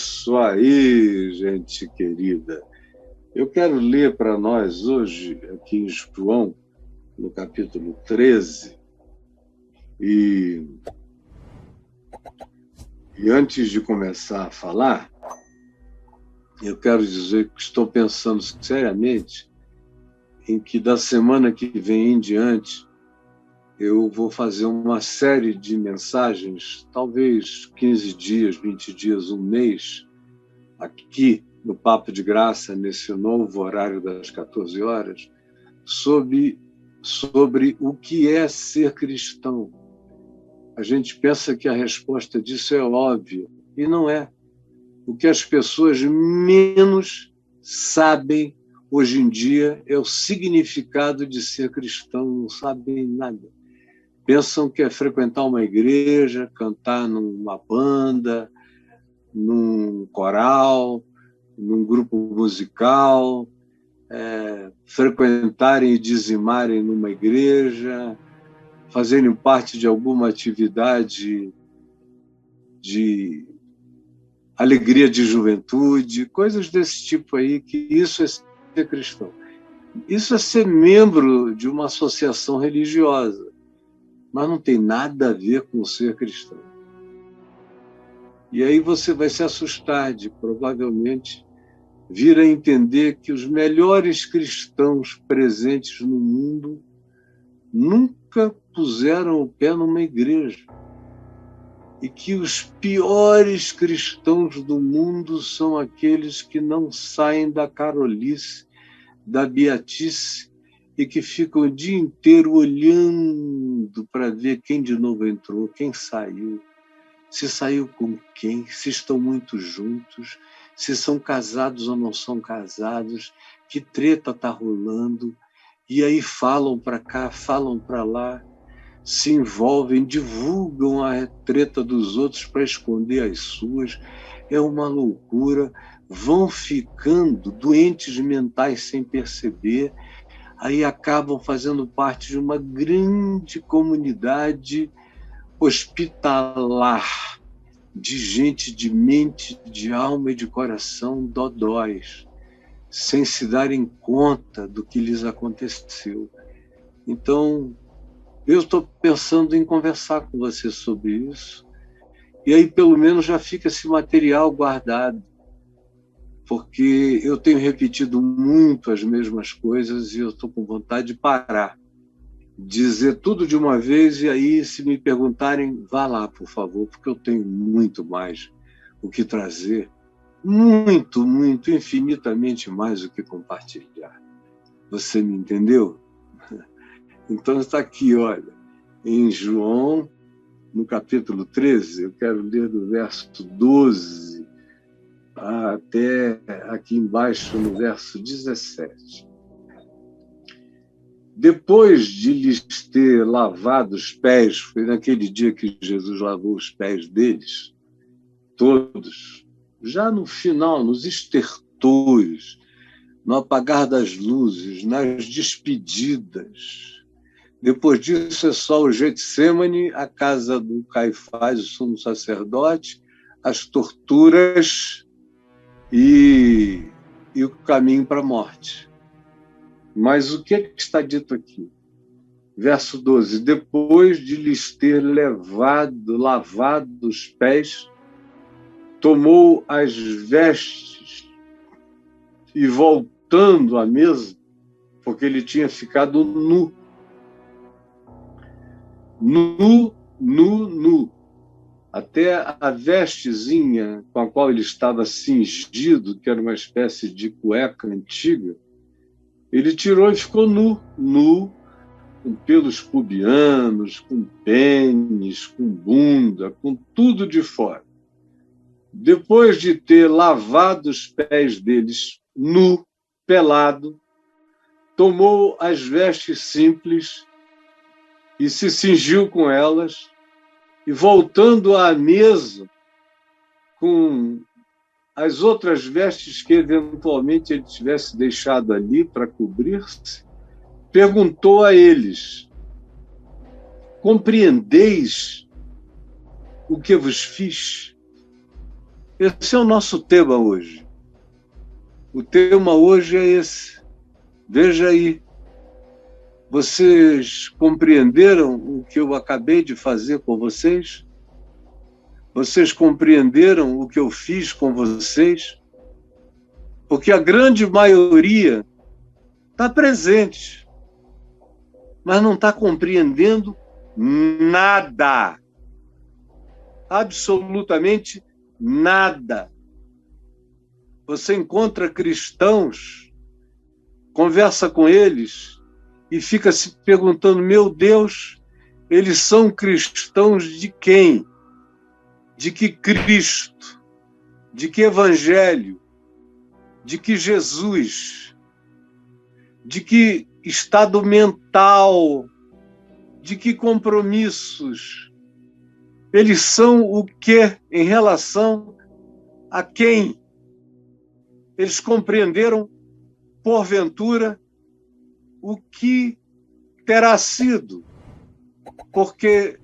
isso aí, gente querida. Eu quero ler para nós hoje, aqui em João, no capítulo 13, e antes de começar a falar, eu quero dizer que estou pensando seriamente em que da semana que vem em diante eu vou fazer uma série de mensagens, talvez 15 dias, 20 dias, um mês, aqui no Papo de Graça, nesse novo horário das 14 horas, sobre o que é ser cristão. A gente pensa que a resposta disso é óbvia, e não é. O que as pessoas menos sabem hoje em dia é o significado de ser cristão, não sabem nada. Pensam que é frequentar uma igreja, cantar numa banda, num coral, num grupo musical, frequentarem e dizimarem numa igreja, fazerem parte de alguma atividade de alegria de juventude, coisas desse tipo aí, que isso é ser cristão. Isso é ser membro de uma associação religiosa, mas não tem nada a ver com ser cristão. E aí você vai se assustar de, provavelmente, vir a entender que os melhores cristãos presentes no mundo nunca puseram o pé numa igreja. E que os piores cristãos do mundo são aqueles que não saem da carolice, da beatice, e que ficam o dia inteiro olhando para ver quem de novo entrou, quem saiu, se saiu com quem, se estão muito juntos, se são casados ou não são casados, que treta está rolando, e aí falam para cá, falam para lá, se envolvem, divulgam a treta dos outros para esconder as suas. É uma loucura, vão ficando doentes mentais sem perceber, aí acabam fazendo parte de uma grande comunidade hospitalar, de gente de mente, de alma e de coração dodóis, sem se darem conta do que lhes aconteceu. Então, eu estou pensando em conversar com você sobre isso, e aí pelo menos já fica esse material guardado, porque eu tenho repetido muito as mesmas coisas e eu estou com vontade de parar, dizer tudo de uma vez, e aí, se me perguntarem, vá lá, por favor, porque eu tenho muito mais o que trazer, muito, muito, infinitamente mais o que compartilhar. Você me entendeu? Então está aqui, olha, em João, no capítulo 13, eu quero ler do verso 12 até aqui embaixo no verso 17. Depois de lhes ter lavado os pés, foi naquele dia que Jesus lavou os pés deles, todos, já no final, nos estertores, no apagar das luzes, nas despedidas. Depois disso é só o Getsêmani, a casa do Caifás, o sumo sacerdote, as torturas e o caminho para a morte. Mas o que está dito aqui? Verso 12. Depois de lhes ter lavado os pés, tomou as vestes e, voltando à mesa, porque ele tinha ficado nu, até a vestezinha com a qual ele estava cingido, que era uma espécie de cueca antiga, ele tirou e ficou nu, com pelos pubianos, com pênis, com bunda, com tudo de fora. Depois de ter lavado os pés deles, nu, pelado, tomou as vestes simples e se cingiu com elas, e voltando à mesa com as outras vestes que eventualmente ele tivesse deixado ali para cobrir-se, perguntou a eles: compreendeis o que vos fiz? Esse é o nosso tema hoje. O tema hoje é esse. Veja aí. Vocês compreenderam o que eu acabei de fazer com vocês? Vocês compreenderam o que eu fiz com vocês? Porque a grande maioria está presente, mas não está compreendendo nada. Absolutamente nada. Você encontra cristãos, conversa com eles e fica se perguntando, meu Deus, eles são cristãos de quem? De que Cristo? De que Evangelho? De que Jesus? De que estado mental? De que compromissos? Eles são o quê em relação a quem? Eles compreenderam, porventura, o que terá sido? Porque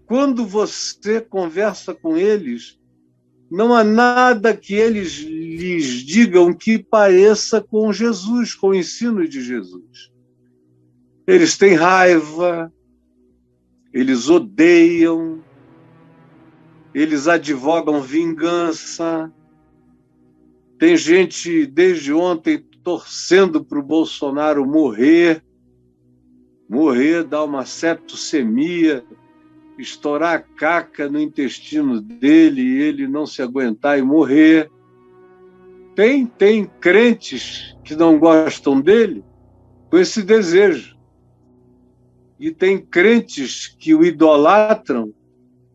quando você conversa com eles, não há nada que eles lhes digam que pareça com Jesus, com o ensino de Jesus. Eles têm raiva, eles odeiam, eles advogam vingança. Tem gente desde ontem torcendo para o Bolsonaro morrer, dar uma septicemia, estourar a caca no intestino dele e ele não se aguentar e morrer. Tem crentes que não gostam dele com esse desejo. E tem crentes que o idolatram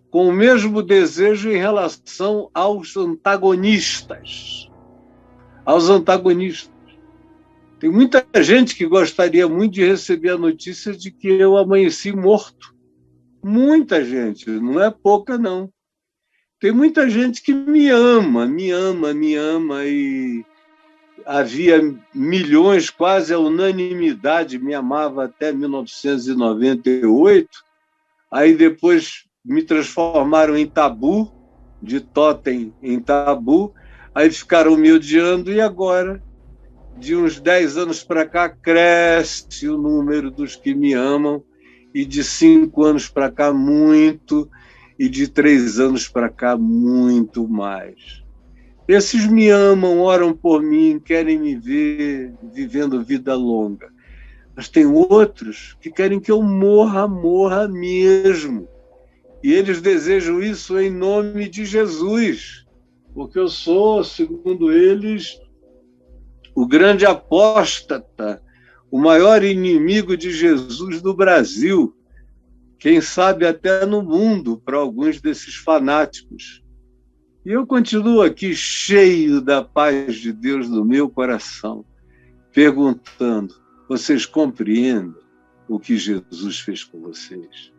com o mesmo desejo em relação aos antagonistas. Tem muita gente que gostaria muito de receber a notícia de que eu amanheci morto. Muita gente, não é pouca, não. Tem muita gente que me ama, e havia milhões, quase a unanimidade, me amava até 1998, aí depois me transformaram em tabu, de totem em tabu, aí ficaram me odiando, e agora, de uns 10 anos para cá, cresce o número dos que me amam, e de 5 anos para cá, muito, e de 3 anos para cá, muito mais. Esses me amam, oram por mim, querem me ver vivendo vida longa. Mas tem outros que querem que eu morra mesmo. E eles desejam isso em nome de Jesus, porque eu sou, segundo eles, o grande apóstata, o maior inimigo de Jesus do Brasil, quem sabe até no mundo, para alguns desses fanáticos. E eu continuo aqui cheio da paz de Deus no meu coração, perguntando, vocês compreendem o que Jesus fez com vocês?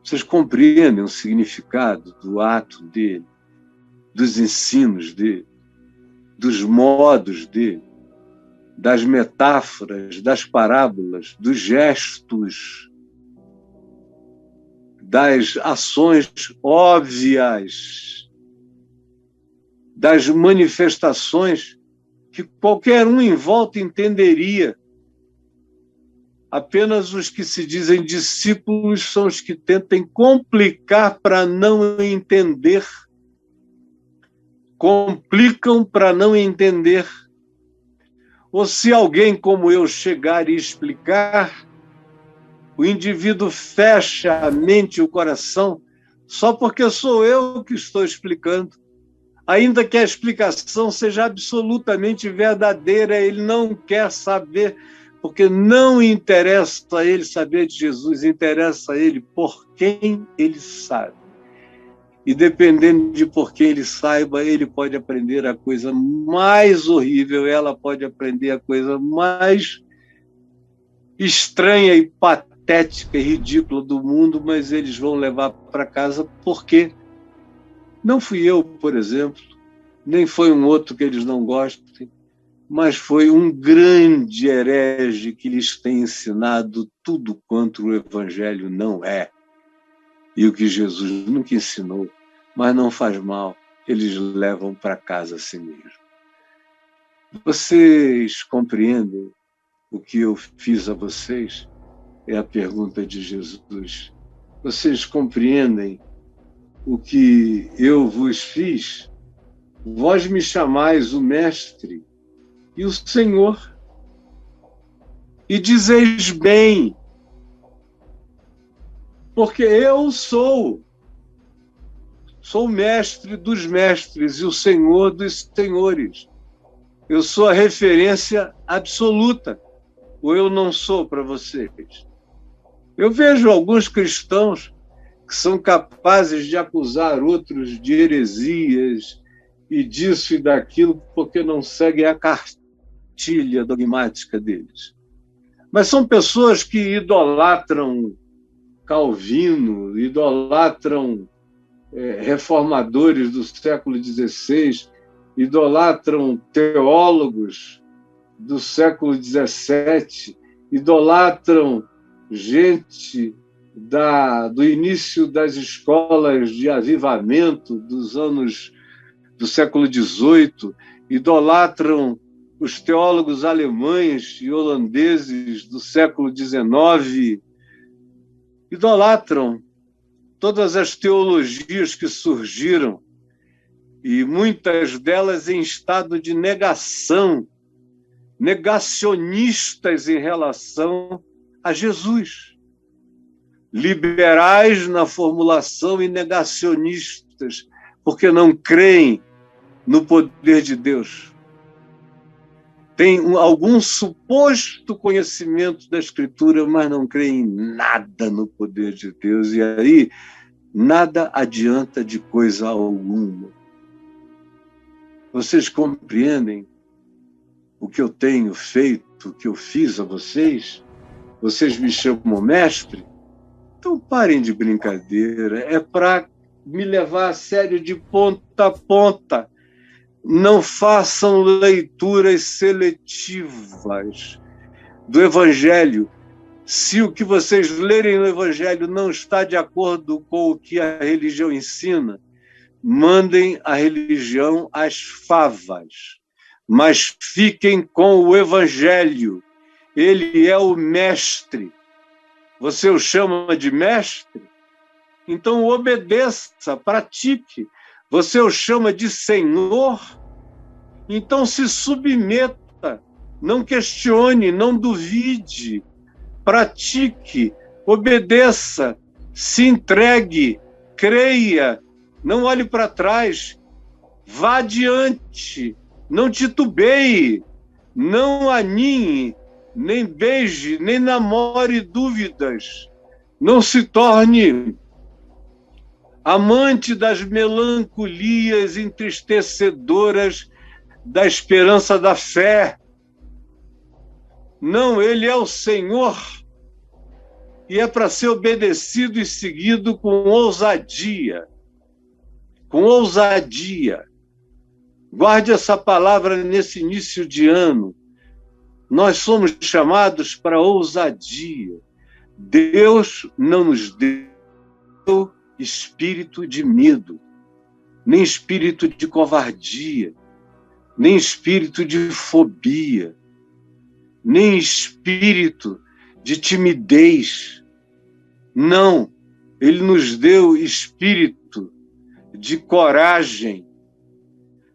Vocês compreendem o significado do ato dele, dos ensinos dele, dos modos dele, das metáforas, das parábolas, dos gestos, das ações óbvias, das manifestações que qualquer um em volta entenderia. Apenas os que se dizem discípulos são os que tentam complicar para não entender. Complicam para não entender. Ou se alguém como eu chegar e explicar, o indivíduo fecha a mente e o coração só porque sou eu que estou explicando. Ainda que a explicação seja absolutamente verdadeira, ele não quer saber, porque não interessa a ele saber de Jesus, interessa a ele por quem ele sabe. E dependendo de por quem ele saiba, ele pode aprender a coisa mais horrível, ela pode aprender a coisa mais estranha e patética e ridícula do mundo, mas eles vão levar para casa porque não fui eu, por exemplo, nem foi um outro que eles não gostem, mas foi um grande herege que lhes tem ensinado tudo quanto o Evangelho não é. E o que Jesus nunca ensinou, mas não faz mal. eles levam para casa a si mesmo. Vocês compreendem o que eu fiz a vocês? É a pergunta de Jesus. Vocês compreendem o que eu vos fiz? Vós me chamais o Mestre e o Senhor, e dizeis bem, porque eu sou o Mestre dos mestres e o Senhor dos senhores. Eu sou a referência absoluta, ou eu não sou para vocês? Eu vejo alguns cristãos que são capazes de acusar outros de heresias e disso e daquilo porque não seguem a cartilha dogmática deles. Mas são pessoas que idolatram Calvino, idolatram reformadores do século XVI, idolatram teólogos do século XVII, idolatram gente do início das escolas de avivamento do século XVIII, idolatram os teólogos alemães e holandeses do século XIX, idolatram todas as teologias que surgiram, e muitas delas em estado de negação, negacionistas em relação a Jesus. Liberais na formulação e negacionistas, porque não creem no poder de Deus. Tem algum suposto conhecimento da Escritura, mas não creem em nada no poder de Deus. E aí, nada adianta de coisa alguma. Vocês compreendem o que eu tenho feito, o que eu fiz a vocês? Vocês me chamam mestre? Então parem de brincadeira. É para me levar a sério de ponta a ponta. Não façam leituras seletivas do Evangelho. Se o que vocês lerem no Evangelho não está de acordo com o que a religião ensina, mandem a religião às favas, mas fiquem com o Evangelho. Ele é o mestre. Você o chama de mestre? Então obedeça, pratique. Você o chama de Senhor? Então se submeta, não questione, não duvide, pratique, obedeça, se entregue, creia, não olhe para trás, vá adiante, não titubeie, não aninhe, nem beije, nem namore dúvidas, não se torne amante das melancolias entristecedoras da esperança da fé. Não, ele é o Senhor e é para ser obedecido e seguido com ousadia. Com ousadia. Guarde essa palavra nesse início de ano. Nós somos chamados para ousadia. Deus não nos deu espírito de medo, nem espírito de covardia, nem espírito de fobia, nem espírito de timidez. Não, ele nos deu espírito de coragem,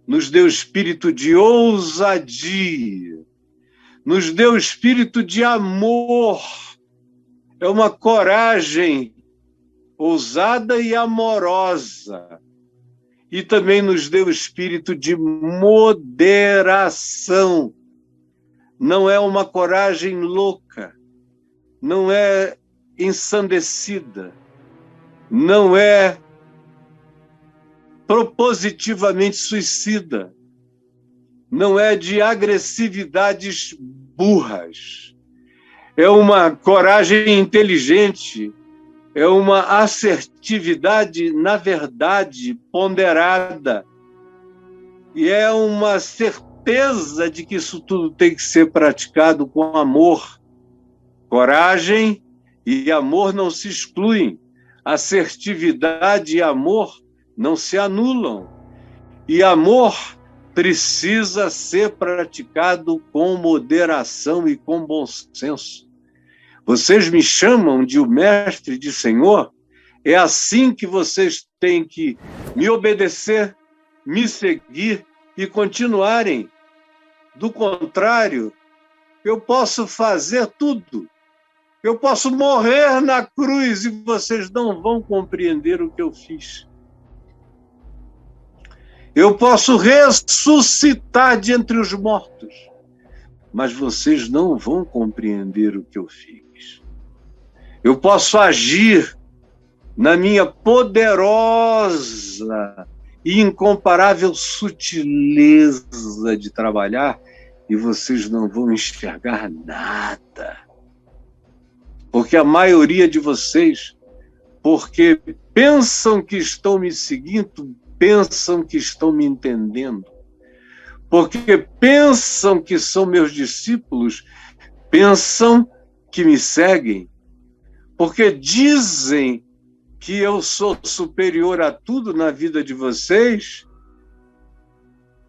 nos deu espírito de ousadia, nos deu espírito de amor. É uma coragem ousada e amorosa. E também nos deu espírito de moderação. Não é uma coragem louca, não é ensandecida, não é propositivamente suicida, não é de agressividades burras. É uma coragem inteligente, é uma assertividade, na verdade, ponderada. E é uma certeza de que isso tudo tem que ser praticado com amor. Coragem e amor não se excluem. Assertividade e amor não se anulam. E amor precisa ser praticado com moderação e com bom senso. Vocês me chamam de o mestre, de Senhor? É assim que vocês têm que me obedecer, me seguir e continuarem. Do contrário, eu posso fazer tudo. Eu posso morrer na cruz e vocês não vão compreender o que eu fiz. Eu posso ressuscitar de entre os mortos, mas vocês não vão compreender o que eu fiz. Eu posso agir na minha poderosa e incomparável sutileza de trabalhar e vocês não vão enxergar nada. Porque a maioria de vocês, porque pensam que estão me seguindo, pensam que estão me entendendo. Porque pensam que são meus discípulos, pensam que me seguem. Porque dizem que eu sou superior a tudo na vida de vocês,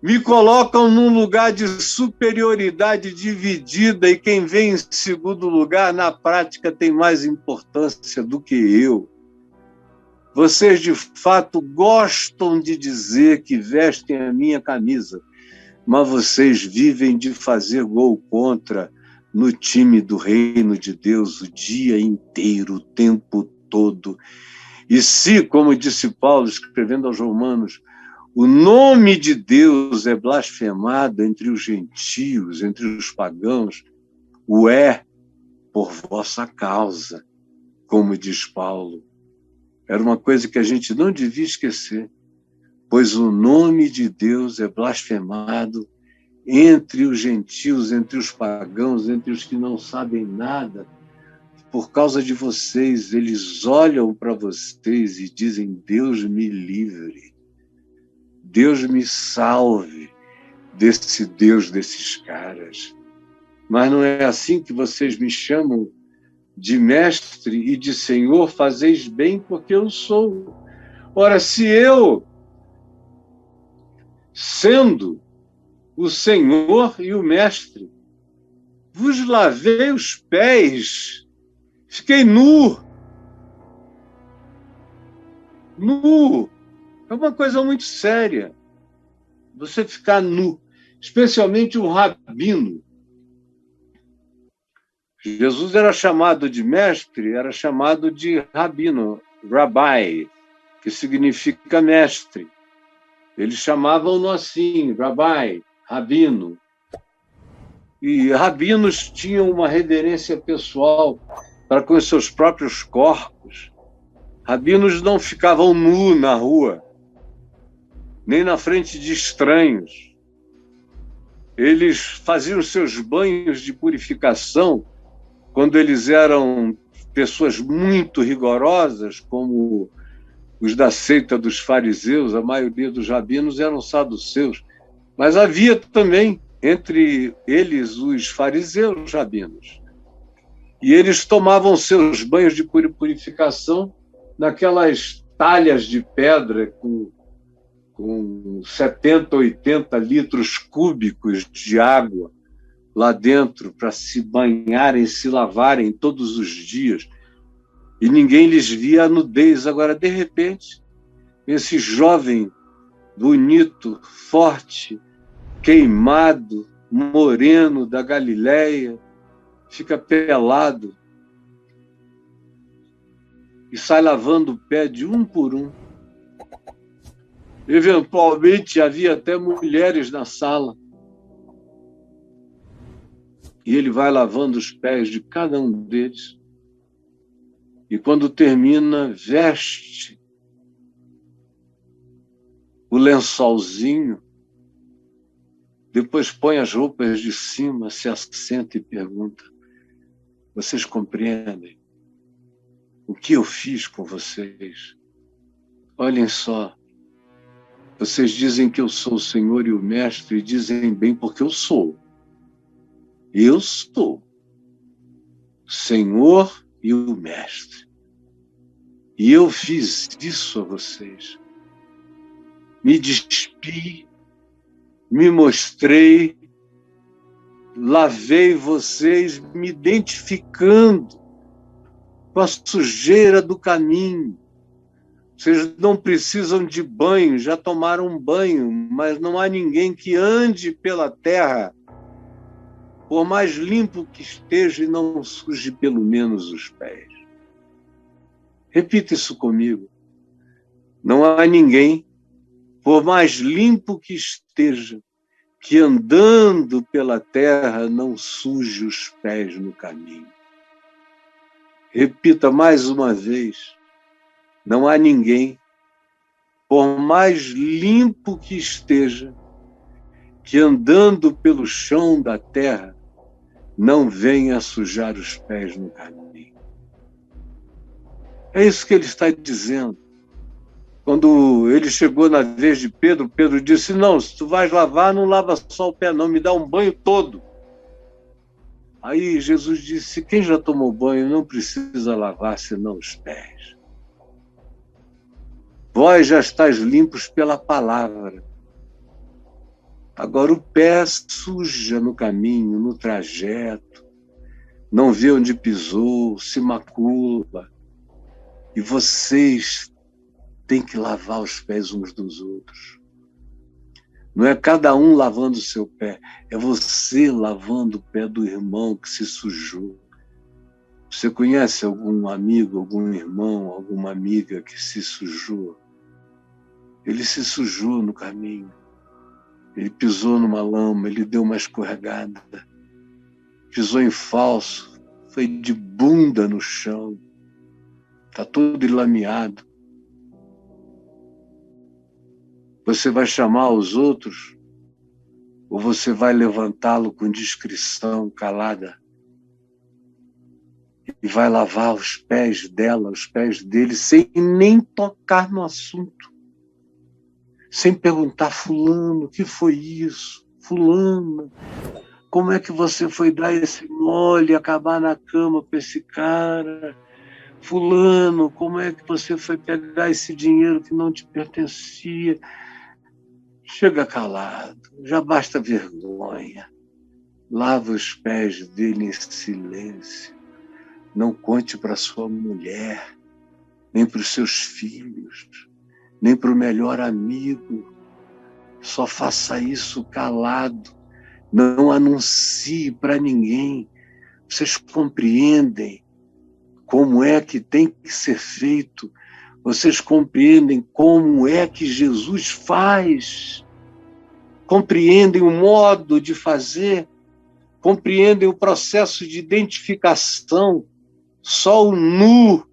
me colocam num lugar de superioridade dividida e quem vem em segundo lugar, na prática, tem mais importância do que eu. Vocês, de fato, gostam de dizer que vestem a minha camisa, mas vocês vivem de fazer gol contra no time do reino de Deus o dia inteiro, o tempo todo. E se, como disse Paulo, escrevendo aos Romanos, o nome de Deus é blasfemado entre os gentios, entre os pagãos, o é por vossa causa, como diz Paulo. Era uma coisa que a gente não devia esquecer, pois o nome de Deus é blasfemado entre os gentios, entre os pagãos, entre os que não sabem nada. Por causa de vocês, eles olham para vocês e dizem: Deus me livre, Deus me salve desse Deus desses caras. Mas não é assim que vocês me chamam de mestre e de Senhor, fazeis bem porque eu sou. Ora, se eu, sendo o Senhor e o mestre, vos lavei os pés, fiquei nu. Nu. É uma coisa muito séria. Você ficar nu. Especialmente um rabino. Jesus era chamado de mestre, era chamado de rabino, rabbi, que significa mestre. Eles chamavam-no assim, rabbi, rabino. E rabinos tinham uma reverência pessoal para com os seus próprios corpos. Rabinos não ficavam nus na rua, nem na frente de estranhos. Eles faziam seus banhos de purificação quando eles eram pessoas muito rigorosas, como os da seita dos fariseus. A maioria dos rabinos eram saduceus, mas havia também entre eles os fariseus rabinos. E eles tomavam seus banhos de purificação naquelas talhas de pedra com 70, 80 litros cúbicos de água lá dentro para se banharem, se lavarem todos os dias. E ninguém lhes via a nudez. Agora, de repente, esse jovem bonito, forte, queimado, moreno da Galileia, fica pelado e sai lavando o pé de um por um. Eventualmente, havia até mulheres na sala. E ele vai lavando os pés de cada um deles. E quando termina, veste o lençolzinho, depois põe as roupas de cima, se assenta e pergunta: vocês compreendem o que eu fiz com vocês? Olhem só, vocês dizem que eu sou o Senhor e o Mestre, e dizem bem porque eu sou. Eu sou Senhor e o Mestre. E eu fiz isso a vocês. me despi, me mostrei, lavei vocês, me identificando com a sujeira do caminho. Vocês não precisam de banho, já tomaram um banho, mas não há ninguém que ande pela terra, por mais limpo que esteja, e não suje pelo menos os pés. Repita isso comigo. Não há ninguém, por mais limpo que esteja, que andando pela terra não suje os pés no caminho. Repita mais uma vez. Não há ninguém, por mais limpo que esteja, que andando pelo chão da terra não venha sujar os pés no caminho. É isso que ele está dizendo. Quando ele chegou na vez de Pedro, Pedro disse, não, se tu vais lavar, não lava só o pé não, me dá um banho todo. Aí Jesus disse, quem já tomou banho não precisa lavar senão os pés. Vós já estáis limpos pela palavra. Agora o pé suja no caminho, no trajeto, não vê onde pisou, se macula. E vocês têm que lavar os pés uns dos outros. Não é cada um lavando o seu pé, é você lavando o pé do irmão que se sujou. Você conhece algum amigo, algum irmão, alguma amiga que se sujou? Ele se sujou no caminho. Ele pisou numa lama, ele deu uma escorregada. Pisou em falso, foi de bunda no chão. Está todo enlameado. Você vai chamar os outros ou você vai levantá-lo com discrição, calada? E vai lavar os pés dela, os pés dele, sem nem tocar no assunto. Sem perguntar, fulano, o que foi isso? Fulano, como é que você foi dar esse mole e acabar na cama com esse cara? Fulano, como é que você foi pegar esse dinheiro que não te pertencia? Chega calado, já basta vergonha. Lava os pés dele em silêncio. Não conte para sua mulher, nem para os seus filhos, nem para o melhor amigo. Só faça isso calado. Não anuncie para ninguém. Vocês compreendem como é que tem que ser feito. Vocês compreendem como é que Jesus faz. Compreendem o modo de fazer. Compreendem o processo de identificação. Só o nu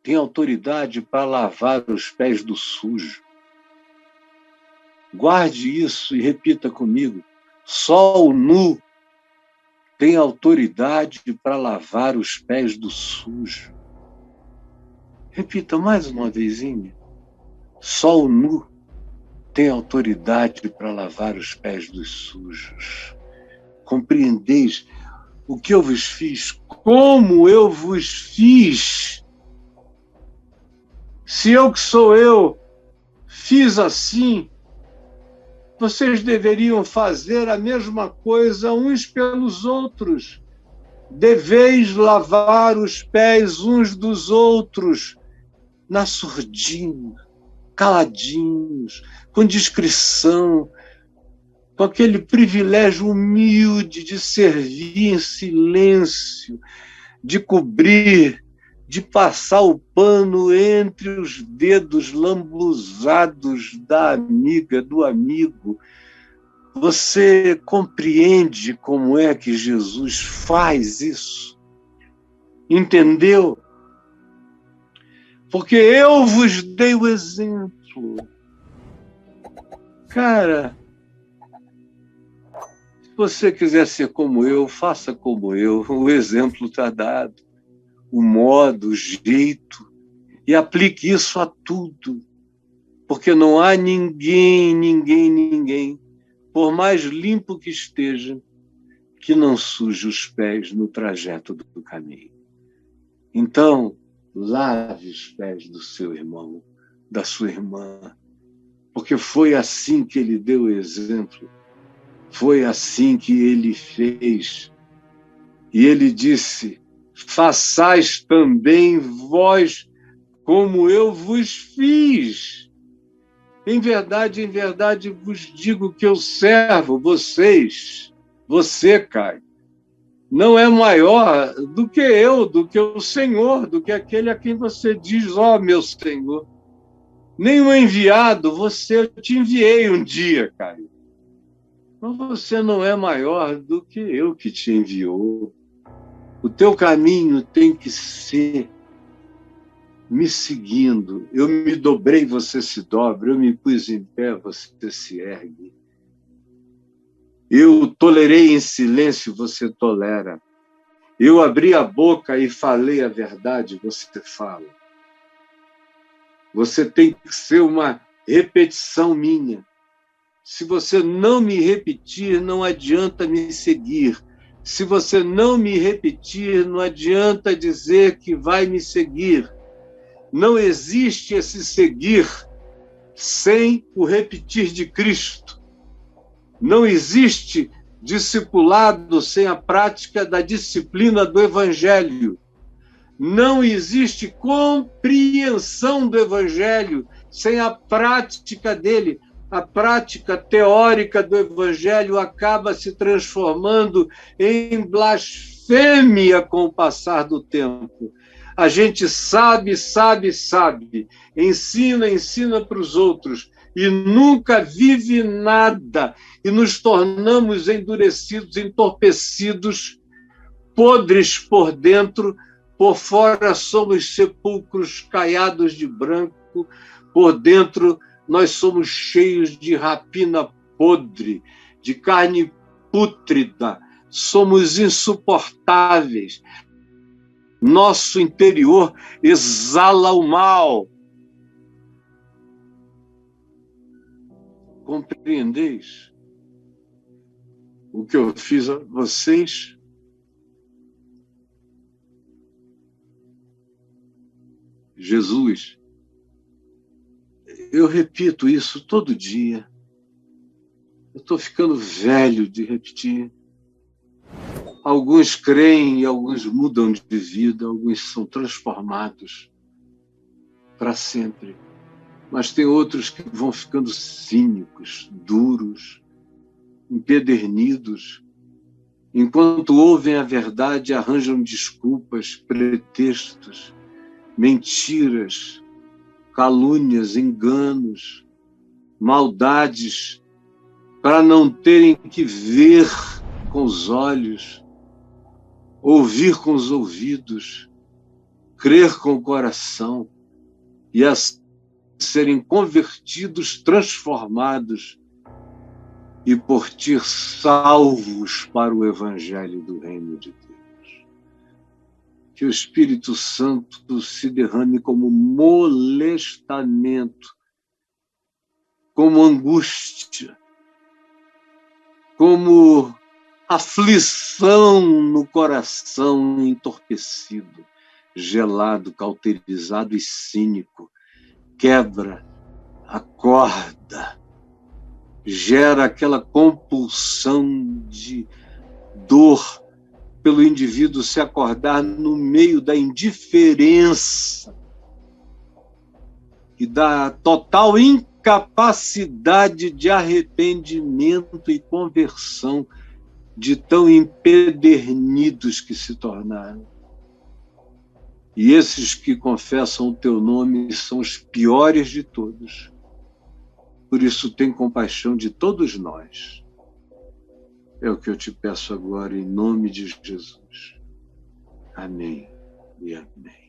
tem autoridade para lavar os pés do sujo. Guarde isso e repita comigo. Só o nu tem autoridade para lavar os pés do sujo. Repita mais uma vezinha. Só o nu tem autoridade para lavar os pés dos sujos. Compreendeis o que eu vos fiz? Como eu vos fiz? Se eu que sou eu fiz assim, vocês deveriam fazer a mesma coisa uns pelos outros. Deveis lavar os pés uns dos outros, na surdina, caladinhos, com discrição, com aquele privilégio humilde de servir em silêncio, de cobrir, de passar o pano entre os dedos lambuzados da amiga, do amigo. Você compreende como é que Jesus faz isso? Entendeu? Porque eu vos dei o exemplo. Cara, se você quiser ser como eu, faça como eu. O exemplo está dado. O modo, o jeito. E aplique isso a tudo. Porque não há ninguém, por mais limpo que esteja, que não suje os pés no trajeto do caminho. Então, lave os pés do seu irmão da sua irmã, porque foi assim que ele deu o exemplo, foi assim que ele fez. E ele disse: façais também vós como eu vos fiz. Em verdade vos digo que eu servo vocês, você, Caio, não é maior do que eu, do que o Senhor, do que aquele a quem você diz, ó meu Senhor. Nem o enviado, eu te enviei um dia, Caio. Mas você não é maior do que eu que te enviou. O teu caminho tem que ser me seguindo. Eu me dobrei, você se dobra. Eu me pus em pé, você se ergue. Eu tolerei em silêncio, você tolera. Eu abri a boca e falei a verdade, você fala. Você tem que ser uma repetição minha. Se você não me repetir, não adianta me seguir. Se você não me repetir, não adianta dizer que vai me seguir. Não existe esse seguir sem o repetir de Cristo. Não existe discipulado sem a prática da disciplina do Evangelho. Não existe compreensão do Evangelho sem a prática dele. A prática teórica do Evangelho acaba se transformando em blasfêmia com o passar do tempo. A gente sabe, ensina para os outros e nunca vive nada. E nos tornamos endurecidos, entorpecidos, podres por dentro. Por fora somos sepulcros caiados de branco, por dentro nós somos cheios de rapina podre, de carne pútrida, somos insuportáveis. Nosso interior exala o mal. Compreendeis o que eu fiz a vocês? Jesus, eu repito isso todo dia. Eu estou ficando velho de repetir. Alguns creem e alguns mudam de vida, alguns são transformados para sempre. Mas tem outros que vão ficando cínicos, duros, empedernidos. Enquanto ouvem a verdade, arranjam desculpas, pretextos, mentiras, calúnias, enganos, maldades, para não terem que ver com os olhos, ouvir com os ouvidos, crer com o coração e a serem convertidos, transformados e por ti salvos para o Evangelho do Reino de Deus. Que o Espírito Santo se derrame como molestamento, como angústia, como aflição no coração entorpecido, gelado, cauterizado e cínico. Quebra, acorda, gera aquela compulsão de dor pelo indivíduo se acordar no meio da indiferença e da total incapacidade de arrependimento e conversão de tão empedernidos que se tornaram. E esses que confessam o teu nome são os piores de todos. Por isso, tem compaixão de todos nós. É o que eu te peço agora, em nome de Jesus. Amém e amém.